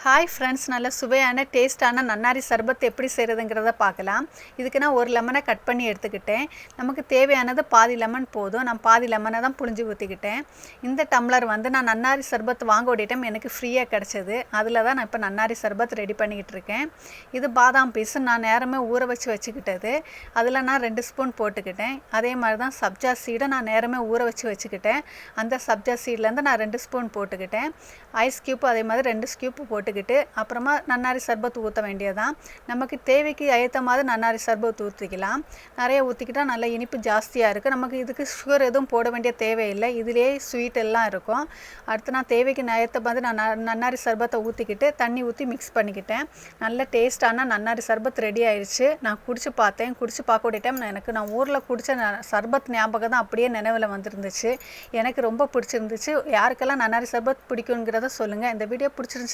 Hi friends, நல்ல சுவையான டேஸ்ட்டான நன்னாரி சர்பத் எப்படி செய்கிறதுங்கிறத பார்க்கலாம். இதுக்கு நான் ஒரு லெமனை கட் பண்ணி எடுத்துக்கிட்டேன். நமக்கு தேவையானது பாதி லெமன் போதும். நான் பாதி லெமனை தான் புழிஞ்சு ஊற்றிக்கிட்டேன். இந்த டம்ளர் நான் நன்னாரி சர்பத் வாங்க ஓடிட்டேன், எனக்கு ஃப்ரீயாக கிடச்சிது. அதில் தான் நான் இப்போ நன்னாரி சர்பத் ரெடி பண்ணிக்கிட்டு இருக்கேன். இது பாதாம் பீஸு நான் நேரமே ஊற வச்சுக்கிட்டது. அதில் நான் 2 ஸ்பூன் போட்டுக்கிட்டேன். அதே மாதிரி தான் சப்ஜா சீடை நான் நேரமே ஊற வச்சுக்கிட்டேன். அந்த சப்ஜா சீட்லேருந்து நான் 2 ஸ்பூன் போட்டுக்கிட்டேன். ஐஸ் க்யூப் அதே மாதிரி 2 ஸ்கூப் போட்டுக்கிட்டு அப்புறமா நன்னாரி சர்பத் ஊற்ற வேண்டியதான். நமக்கு தேவைக்கு ஏற்ற மாதிரி நன்னாரி சர்பத் ஊற்றிக்கலாம். நிறைய ஊற்றிக்கிட்டால் நல்லா இனிப்பு ஜாஸ்தியாக இருக்குது. நமக்கு இதுக்கு சுகர் எதுவும் போட வேண்டிய தேவையில்லை, இதிலே ஸ்வீட் எல்லாம் இருக்கும். அடுத்து நான் தேவைக்கு ஏற்ற மாதிரி நான் நன்னாரி சர்பத்தை ஊற்றிக்கிட்டு தண்ணி ஊற்றி மிக்ஸ் பண்ணிக்கிட்டேன். நல்ல டேஸ்ட்டான நன்னாரி சர்பத் ரெடி ஆயிடுச்சு. நான் குடிச்சு பார்த்தேன். குடிச்சு பார்க்கக்கூடிய டைம் நான் ஊரில் குடித்த சர்பத் ஞாபகம் தான் அப்படியே நினைவில் வந்துருந்துச்சு. எனக்கு ரொம்ப பிடிச்சிருந்துச்சு. யாருக்கெல்லாம் நன்னாரி சர்பத் பிடிக்குங்கிறத சொல்லுங்கள். இந்த வீடியோ பிடிச்சிருந்துச்சு